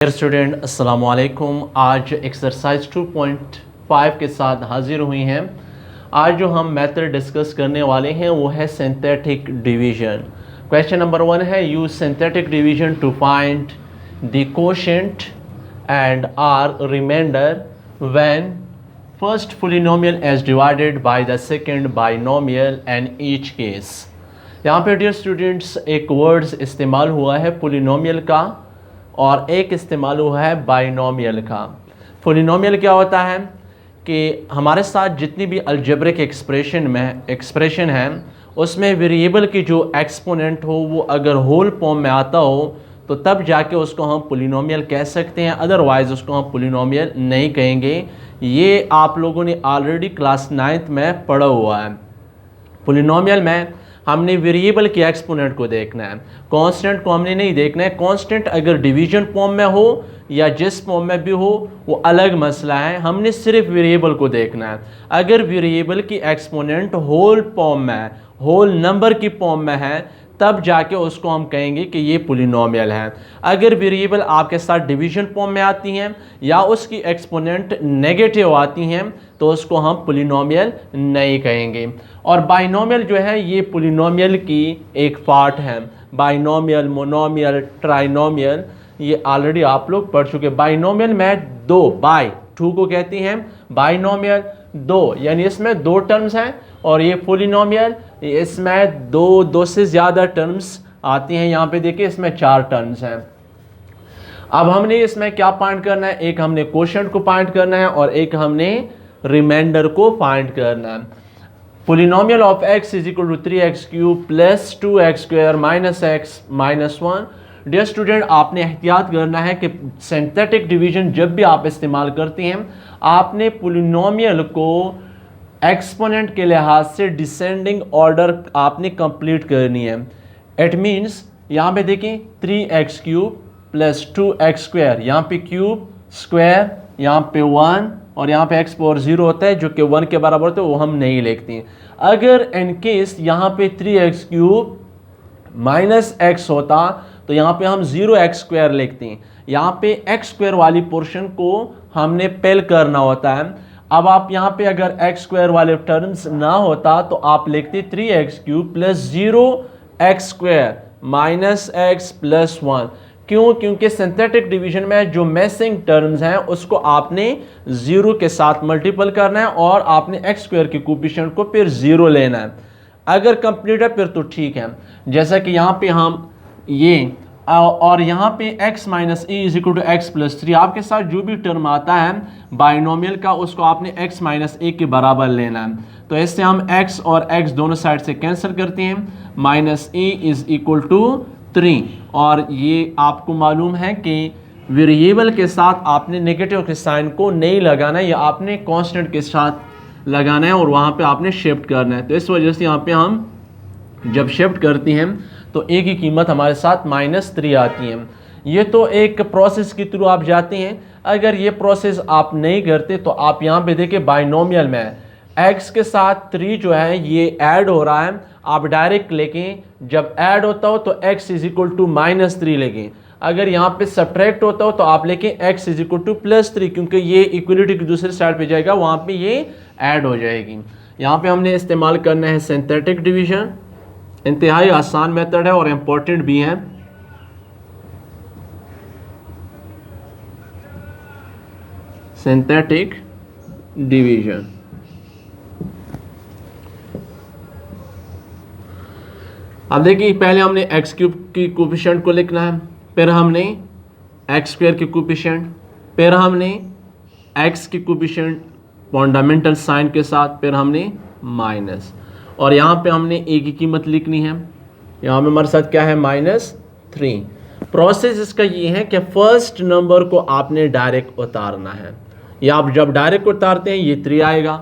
Dear student अस्सलाम वालेकुम। आज एक्सरसाइज 2.5 के साथ हाजिर हुई हैं। आज जो हम मेथड डिस्कस करने वाले हैं वो है सिंथेटिक डिवीजन। क्वेश्चन नंबर 1 है use synthetic division to find the quotient and r remainder when first polynomial is divided by the second binomial and each case. यहाँ पे डियर स्टूडेंट्स एक वर्ड्स इस्तेमाल हुआ है पॉलिनोमियल का और एक इस्तेमाल हुआ है बाइनोमियल का। पॉलिनोमियल क्या होता है कि हमारे साथ जितनी भी अलजेब्रिक एक्सप्रेशन है उसमें वेरिएबल की जो एक्सपोनेंट हो वो अगर होल फॉर्म में आता हो तो तब जाके उसको हम पॉलिनोमियल कह सकते हैं, अदरवाइज उसको हम पॉलिनोमियल नहीं कहेंगे। ये आप लोगों ने ऑलरेडी क्लास 9th में पढ़ा हुआ है। पॉलिनोमियल में हमने वेरिएबल के एक्सपोनेंट को देखना है, कांस्टेंट को हमने नहीं देखना है। कांस्टेंट अगर डिवीजन फॉर्म में हो या जिस फॉर्म में भी हो वो अलग मसला है, हमने सिर्फ वेरिएबल को देखना है। अगर वेरिएबल की एक्सपोनेंट होल फॉर्म में है, होल नंबर की फॉर्म में है, तब जाके उसको हम कहेंगे कि ये पॉलिनोमियल है। अगर वेरिएबल आपके साथ डिवीजन फॉर्म में आती हैं या उसकी एक्सपोनेंट नेगेटिव आती हैं तो उसको हम पॉलिनोमियल नहीं कहेंगे। और बाइनोमियल जो है ये पॉलिनोमियल की एक पार्ट है। बाइनोमियल, मोनोमियल, ट्राइनोमियल ये ऑलरेडी आप लोग पढ़ चुके। बाइनोमियल में दो, बाई टू को कहती हैं, बाइनोमियल दो, यानी इसमें दो टर्म्स हैं। और ये पॉलिनोमियल इसमें दो से ज़्यादा टर्म्स आती हैं। यहाँ पे देखिए इसमें 4 टर्म्स हैं। अब हमने इसमें क्या फाइंड करना है, एक हमने कोशेंट को फाइंड करना है और एक हमने रिमाइंडर को फाइंड करना है। Polynomial of x is equal to 3x cube plus 2x square minus x minus 1। Dear student आपने एहतियात करना है कि सिंथेटिक डिवीजन जब भी आप इस्तेमाल करते हैं आपने पॉलिनोमियल को एक्सपोनेंट के लिहाज से डिसेंडिंग ऑर्डर आपने कंप्लीट करनी है। इट मीन्स यहाँ पे देखें 3x cube plus 2x square, यहाँ पे क्यूब स्क्वायर, यहाँ पे 1 और यहाँ पे x पावर 0 होता है जो कि 1 के बराबर होता है, वो हम नहीं लिखते हैं। अगर इन केस यहाँ पे 3x क्यूब माइनस x होता तो यहाँ पे हम 0x स्क्वायर लिखते हैं। यहाँ पे x स्क्वायर वाली पोर्शन को हमने पेल करना होता है। अब आप यहाँ पे अगर x स्क्वायर वाले टर्म्स ना होता तो आप लिखते 3x cube plus 0x square minus x plus 1। क्यों? क्योंकि सिंथेटिक डिवीजन में जो मिसिंग टर्म्स हैं उसको आपने 0 के साथ मल्टीपल करना है और आपने x स्क्वायर के कोएफिशिएंट को फिर 0 लेना है। अगर कंप्लीट है फिर तो ठीक है, जैसा कि यहाँ पे हम ये और यहाँ पे x minus a is equal to x plus 3, आपके साथ जो भी टर्म आता है बाइनोमियल का उसको आपने x माइनस ए के बराबर लेना है। तो इससे हम x और x दोनों साइड से कैंसिल करते हैं, minus a is equal to 3। और ये आपको मालूम है कि वेरिएबल के साथ आपने नेगेटिव के साइन को नहीं लगाना है, या आपने कांस्टेंट के साथ लगाना है और वहाँ पे आपने शिफ्ट करना है। तो इस वजह से यहाँ पे हम जब शिफ्ट करते हैं तो ए की कीमत हमारे साथ -3 आती है। ये तो एक प्रोसेस के थ्रू आप जाते हैं। अगर ये प्रोसेस आप नहीं करते तो आप यहाँ पे देखिए बाइनोमियल में x के साथ 3 जो है ये ऐड हो रहा है, आप डायरेक्ट लेकें। जब ऐड होता हो तो x इज इक्वल टू -3 लेकें। अगर यहाँ पे सब्ट्रैक्ट होता हो तो आप लेकें x इज इक्वल टू +3, क्योंकि ये इक्वलिटी की दूसरी साइड पे जाएगा, वहाँ पे ये ऐड हो जाएगी। यहाँ पे हमने इस्तेमाल करना है सिंथेटिक डिवीजन। इंतहाई आसान मेथड है और इम्पोर्टेंट भी है। सिंथेटिक डिवीजन अब देखिए पहले हमने x क्यूब की कोएफिशिएंट को लिखना है, फिर हमने x स्क्वायर की कोएफिशिएंट, फिर हमने x की कोएफिशिएंट फंडामेंटल साइन के साथ, फिर हमने माइनस, और यहाँ पे हमने a की कीमत लिखनी है। यहाँ पे हमारे साथ क्या है, -3। प्रोसेस इसका ये है कि फर्स्ट नंबर को आपने डायरेक्ट उतारना है, या आप जब डायरेक्ट उतारते हैं ये 3 आएगा।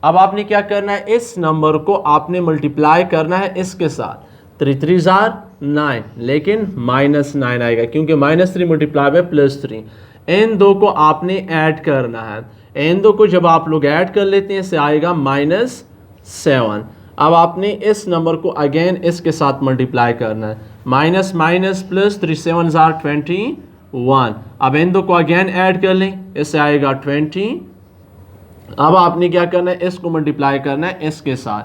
अब आपने क्या करना है, इस नंबर को आपने मल्टीप्लाई करना है इसके साथ, 3 3 9, लेकिन -9 आएगा क्योंकि -3 मल्टीप्लाई बाय +3। इन दो को आपने ऐड करना है। इन दो को जब आप लोग ऐड कर लेते हैं इससे आएगा -7। अब आपने इस नंबर को अगेन इसके साथ मल्टीप्लाई करना है, माइनस माइनस प्लस 3 7 20 1। अब इन दो को अगेन ऐड कर लें, इससे आएगा 20। अब आपने क्या करना है, इसको मल्टीप्लाई करना है इसके साथ।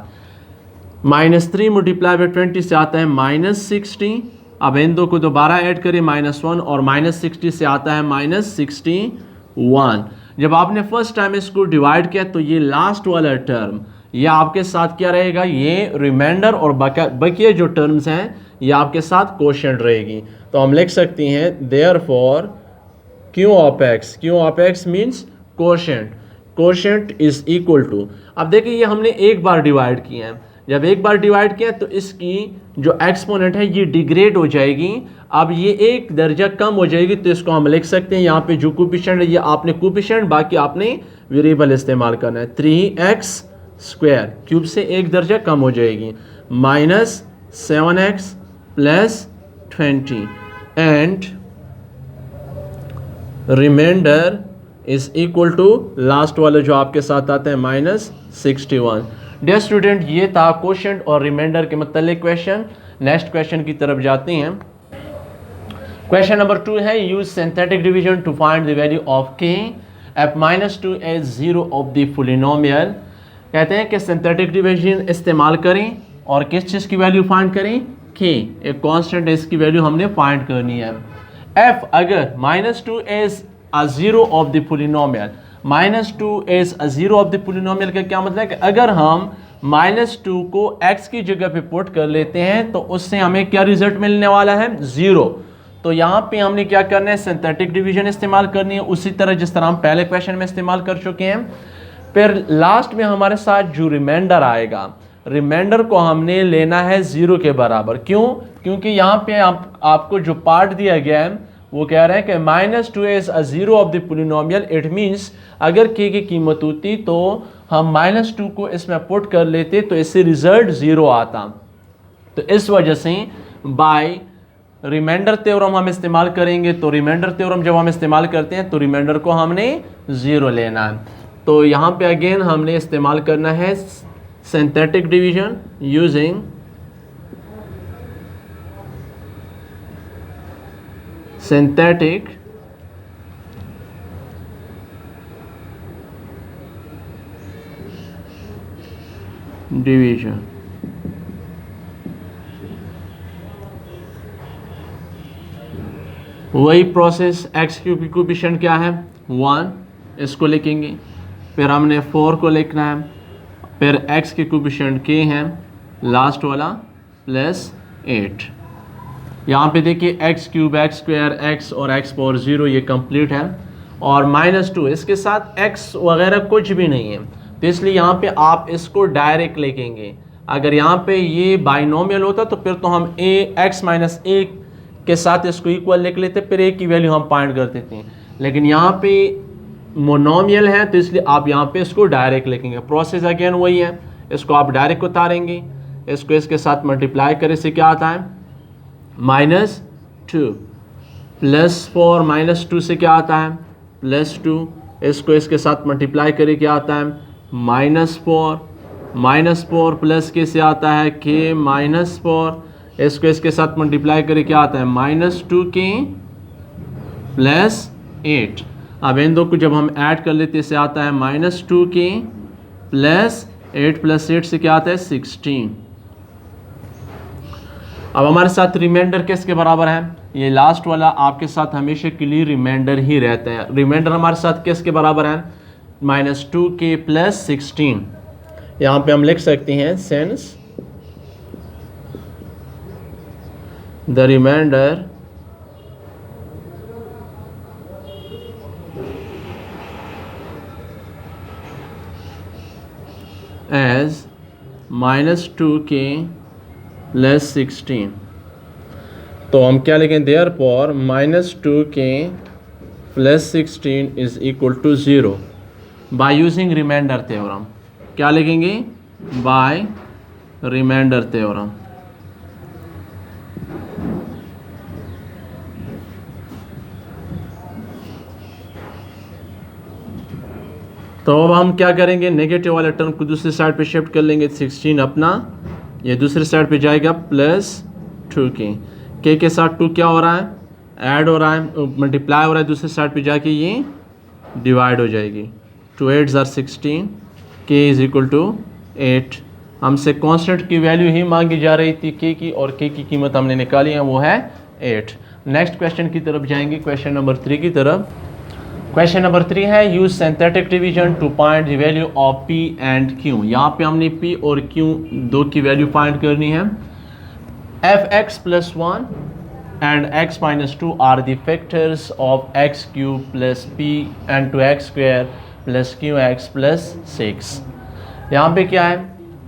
-3 मल्टीप्लाई बाई 20 से आता है -60। अब इन दो को दोबारा ऐड करें -1 और -60 से आता है -61। जब आपने फर्स्ट टाइम इसको डिवाइड किया तो ये लास्ट वाला टर्म ये आपके साथ क्या रहेगा, ये रिमाइंडर और बकिया जो टर्म्स हैं ये आपके साथ कोशेंट रहेगी। तो हम लिख सकते हैं therefore Q of x means quotient, quotient is equal to. अब देखिए ये हमने एक बार डिवाइड किया है, जब एक बार डिवाइड किया तो इसकी जो एक्सपोनेंट है ये डिग्रेड हो जाएगी। अब ये एक दर्जा कम हो जाएगी तो इसको हम लिख सकते हैं यहाँ पे जो कोफिशिएंट है ये आपने कोफिशिएंट, बाकी आपने वेरिएबल इस्तेमाल करना है। 3x² क्यूब से एक दर्जा कम हो जाएगी, -7x + 20 and remainder is equal to last वाला जो आपके साथ आता है -61। डियर स्टूडेंट, ये था कोशेंट और रिमाइंडर के मतलब क्वेश्चन। नेक्स्ट क्वेश्चन की तरफ जाते हैं। क्वेश्चन नंबर 2 है, use synthetic division to find the value of k f-2 as 0 of the polynomial. कहते हैं कि सिंथेटिक डिवीजन इस्तेमाल करें और किस चीज़ की वैल्यू फाइंड करें, k एक कांस्टेंट है, इसकी वैल्यू हमने फाइंड करनी है। f अगर -2 is a 0 of the polynomial, -2 is a 0 of the polynomial का क्या मतलब है कि अगर हम -2 को x की जगह पे पुट कर लेते हैं तो उससे हमें क्या रिजल्ट मिलने वाला है, 0। तो यहाँ पे हमने क्या करना है, सिंथेटिक डिवीजन इस्तेमाल करनी है उसी तरह जिस तरह हम पहले क्वेश्चन में इस्तेमाल कर चुके हैं। फिर लास्ट में हमारे साथ जो रिमाइंडर आएगा, रिमाइंडर को हमने लेना है 0 के बराबर। क्यों? क्योंकि यहाँ पे आपको जो पार्ट दिया गया है वो कह रहा है कि -2 is a 0 of the polynomial. It means अगर k की कीमत होती तो हम -2 को इसमें पुट कर लेते तो इससे रिजल्ट 0 आता। तो इस वजह से बाय रिमाइंडर थ्योरम हम इस्तेमाल करेंगे। तो रिमाइंडर थ्योरम जब हम इस्तेमाल करते हैं तो रिमाइंडर को हमने 0 लेना है। तो यहाँ पे अगेन हमने इस्तेमाल करना है synthetic division using synthetic division. वही प्रोसेस, x क्यूब की कोफिशिएंट क्या है 1, इसको लिखेंगे। फिर हमने 4 को लिखना है, फिर x की कोफिशिएंट k है लास्ट वाला +8। यहाँ पे देखिए x³ x² x और x⁴ ये कंप्लीट है और -2 इसके साथ x वगैरह कुछ भी नहीं है तो इसलिए यहाँ पे आप इसको डायरेक्ट लिखेंगे। अगर यहाँ पे ये बाइनोमियल होता तो फिर तो हम x - a के साथ इसको इक्वल लिख लेते, फिर a की वैल्यू हम फाइंड कर देते हैं। लेकिन यहाँ पे मोनोमियल है तो इसलिए आप यहाँ पे इसको डायरेक्ट लिखेंगे। प्रोसेस अगेन वही है, इसको आप डायरेक्ट उतारेंगे, इसको इसके साथ मल्टीप्लाई करें से क्या आता है -2 +4 -2 से क्या आता है +2। इसको इसके साथ मल्टीप्लाई करें क्या आता है -4 प्लस के से आता है k -4। इसको इसके साथ मल्टीप्लाई करें क्या आता है -2k +8। अब इन दो को जब हम ऐड कर लेते इसे आता है -2k +8 + 8 से क्या आता है 16। अब हमारे साथ रिमाइंडर किसके बराबर है, ये लास्ट वाला आपके साथ हमेशा के लिए रिमाइंडर ही रहता है। रिमाइंडर हमारे साथ किसके बराबर है -2k + 16। यहाँ पे हम लिख सकते हैं since the remainder as -2k + 16। तो हम क्या लिखें therefore -2k + 16 is equal to 0 by using remainder theorem. क्या लिखेंगे बाय रिमाइंडर थ्योरम। तो अब हम क्या करेंगे, नेगेटिव वाले टर्म को दूसरी साइड पे शिफ्ट कर लेंगे। 16 अपना ये दूसरी साइड पे जाएगा +2k, k के साथ 2 क्या हो रहा है ऐड हो रहा है, मल्टीप्लाई हो रहा है, दूसरे साइड पे जाके ये डिवाइड हो जाएगी। 2 8s are 16, k is equal to 8। हमसे कांस्टेंट की वैल्यू ही मांगी जा रही थी k की, और k की कीमत हमने निकाली है, वो है 8। नेक्स्ट क्वेश्चन की तरफ जाएंगे, क्वेश्चन नंबर 3 की तरफ। क्वेश्चन नंबर 3 है use synthetic division to find the value of p and q। यहाँ पे हमने p और q दो की वैल्यू फाइंड करनी है। fx plus 1 and x minus 2 are the factors of x cube plus p and 2x square plus qx plus 6। यहाँ पे क्या है,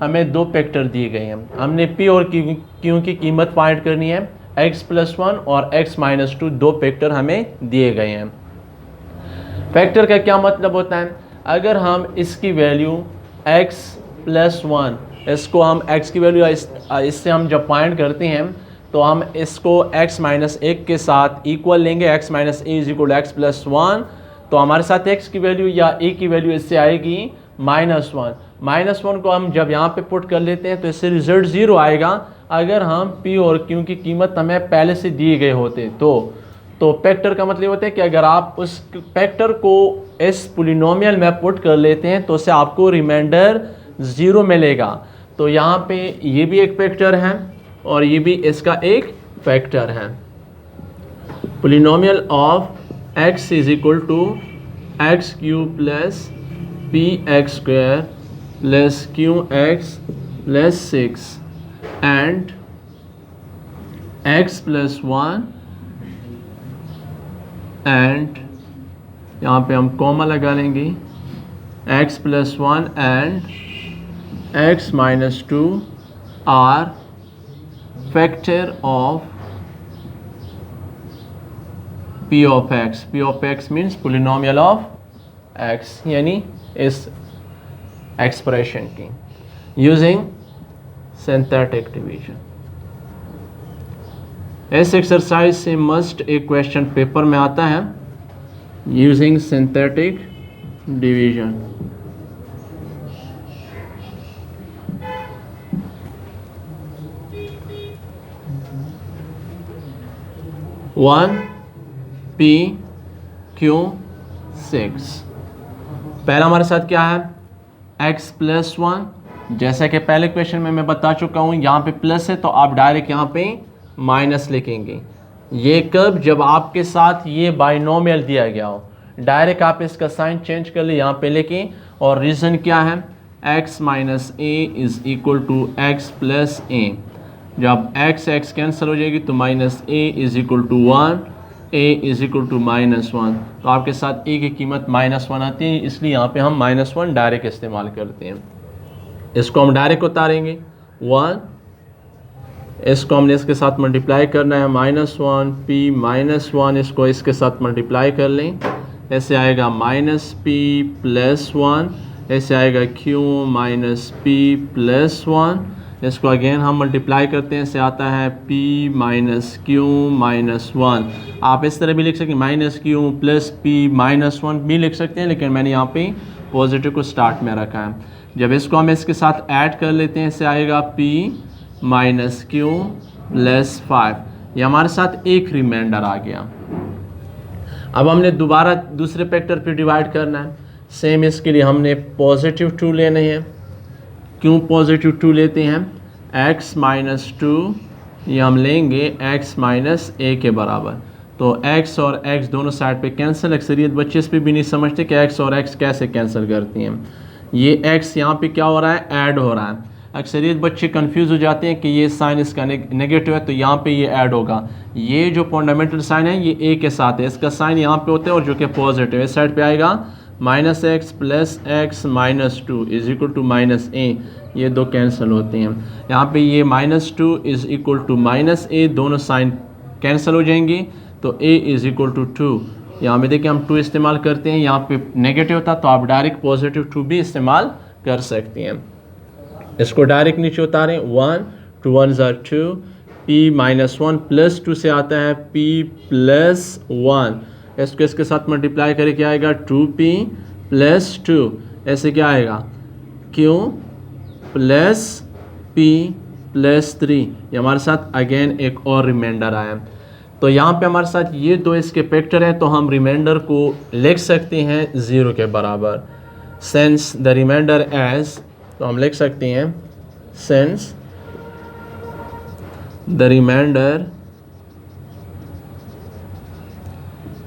हमें दो फैक्टर दिए गए हैं, हमने p और q की कीमत फाइंड करनी है। x plus 1 और x minus 2 दो फैक्टर हमें दिए गए हैं। फैक्टर का क्या मतलब होता है, अगर हम इसकी वैल्यू x plus 1, इसको हम x की वैल्यू इससे हम जब फाइंड करते हैं तो हम इसको x माइनस 1 के साथ इक्वल लेंगे, x minus a is equal x plus 1। तो हमारे साथ x की वैल्यू या a की वैल्यू इससे आएगी -1। -1 को हम जब यहाँ पे पुट कर लेते हैं तो इससे रिजल्ट 0 आएगा। अगर हम p और q की कीमत हमें पहले से दिए गए होते तो फैक्टर का मतलब होता है कि अगर आप उस फैक्टर को इस पोलिनोमियल में पुट कर लेते हैं तो उससे आपको रिमाइंडर 0 मिलेगा। तो यहाँ पे ये भी एक फैक्टर है और ये भी इसका एक फैक्टर है। Polynomial of x is equal to x cube plus p x square plus q x plus 6 and x plus 1 and यहाँ पे हम कॉमा लगा लेंगे, x plus 1 and x minus 2 are factor of p of x। p of x means polynomial of x, यानी इस expression की using synthetic division. इस exercise से मस्ट एक क्वेश्चन पेपर में आता है using synthetic division. One p q 6। पहला हमारे साथ क्या है, x प्लस 1। जैसा कि पहले क्वेश्चन में मैं बता चुका हूँ, यहाँ पे प्लस है तो आप डायरेक्ट यहाँ पे माइनस लिखेंगे। ये कब, जब आपके साथ ये बाइनोमियल दिया गया हो, डायरेक्ट आप इसका साइन चेंज कर ले, यहाँ पे लेके। और रीज़न क्या है, x minus a is equal to x plus a. जब x कैंसिल हो जाएगी तो minus a is equal to 1, a is equal to -1। तो आपके साथ a की कीमत -1 आती है, इसलिए यहाँ पे हम -1 डायरेक्ट इस्तेमाल करते हैं। इसको हम डायरेक्ट उतारेंगे 1, इसको हमने इसके साथ मल्टीप्लाई करना है -1 p -1, इसको इसके साथ मल्टीप्लाई कर लें, ऐसे आएगा -p प्लस 1, ऐसे आएगा q माइनस p प्लस 1। इसको अगेन हम मल्टीप्लाई करते हैं, इससे आता है p माइनस q माइनस 1। आप इस तरह भी लिख सकते हैं, -q प्लस p -1 भी लिख सकते हैं, लेकिन मैंने यहाँ पे पॉजिटिव को स्टार्ट में रखा है। जब इसको हम इसके साथ ऐड कर लेते हैं, इससे आएगा p माइनस क्यू प्लस 5। ये हमारे साथ एक रिमाइंडर आ गया। अब हमने दोबारा दूसरे फैक्टर पे डिवाइड करना है। सेम इसके लिए हमने पॉजिटिव 2 लेने हैं। क्यों पॉजिटिव 2 लेते हैं, x माइनस 2 ये हम लेंगे x माइनस ए के बराबर। तो x और x दोनों साइड पे कैंसिल। अक्सरियत बच्चे इस पर भी नहीं समझते कि x और x कैसे कैंसिल करती हैं। ये x यहाँ पे क्या हो रहा है, ऐड हो रहा है। अक्सरियत बच्चे कंफ्यूज हो जाते हैं कि ये साइन इसका नेगेटिव है तो यहाँ पे ये ऐड होगा। ये जो फंडामेंटल साइन है ये a के साथ है, इसका साइन यहाँ पे होता है, और जो कि पॉजिटिव इस साइड पे आएगा -x plus x minus 2 is equal to -a। ये दो कैंसिल होते हैं। यहाँ पे ये -2 इज इक्वल टू -a, दोनों साइन कैंसिल हो जाएंगे तो a इज इक्वल टू 2। यहाँ पे देखिए हम 2 इस्तेमाल करते हैं, यहाँ पे नेगेटिव था तो आप डायरेक्ट पॉजिटिव 2 भी इस्तेमाल कर सकते हैं। इसको डायरेक्ट नीचे उतारें, 1 2 1s are 2, p minus 1 plus 2 से आता है p प्लस 1। इसको इसके साथ मल्टीप्लाई करें, क्या आएगा 2p प्लस 2। ऐसे क्या आएगा q प्लस p प्लस 3। ये हमारे साथ अगेन एक और रिमाइंडर आया। तो यहाँ पे हमारे साथ ये दो इसके फैक्टर हैं, तो हम रिमाइंडर को लिख सकते हैं 0 के बराबर। सेंस द रिमाइंडर एज, तो हम लिख सकते हैं सेंस द रिमाइंडर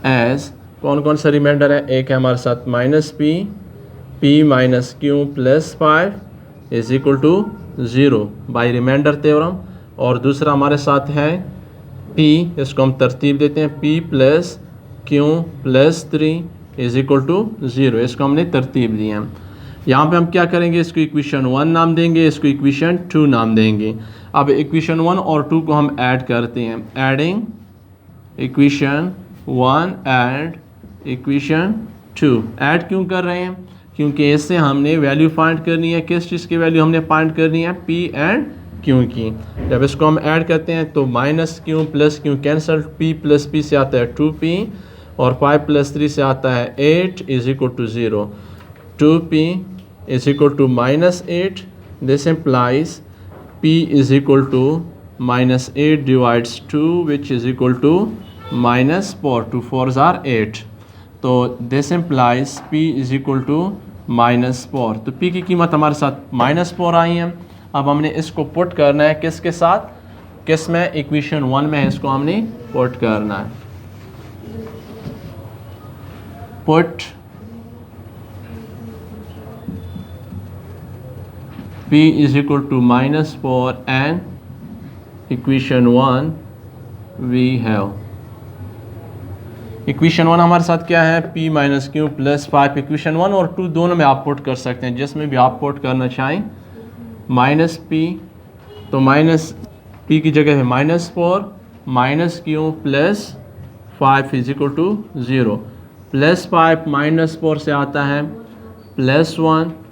एज, कौन कौन सा रिमाइंडर है, एक है हमारे साथ minus p minus q plus 5 is equal to 0 by remainder theorem, और दूसरा हमारे साथ है P, इसको हम तरतीब देते हैं P plus q plus 3 is equal to 0, इसको हमने तरतीब दी है। यहाँ पे हम क्या करेंगे, इसको इक्वेशन 1 नाम देंगे, इसको इक्वेशन 2 नाम देंगे। अब इक्वेशन 1 और 2 को हम ऐड करते हैं, adding equation 1 and equation 2। Add क्यों कर रहे हैं, क्योंकि इससे हमने वैल्यू फाइंड करनी है, किस चीज़ की वैल्यू हमने फाइंड करनी है, P एंड क्यू की। जब इसको हम ऐड करते हैं तो minus q plus Q cancel, P plus P से आता है 2P और 5 प्लस 3 से आता है 8 is equal to 0। 2P is equal to minus 8, this implies P is equal to minus 8 divides 2 which is equal to minus 4, 2 4s are 8, तो this implies P is equal to minus 4। तो P की कीमत हमारे साथ minus 4 आई है। अब हमने इसको पुट करना है किसके साथ, किस में, इक्वेशन 1 में, इसको हमने पुट करना है। Put P is equal to minus 4 and equation 1 we have, equation 1 हमारे साथ क्या है, P minus q plus 5। Equation 1 और 2 दोनों में आप पुट कर सकते हैं, जिसमें भी आप पुट करना चाहें। माइनस P, तो माइनस P की जगह है minus 4 minus q plus 5 is equal to 0, plus 5 minus 4 से आता है प्लस 1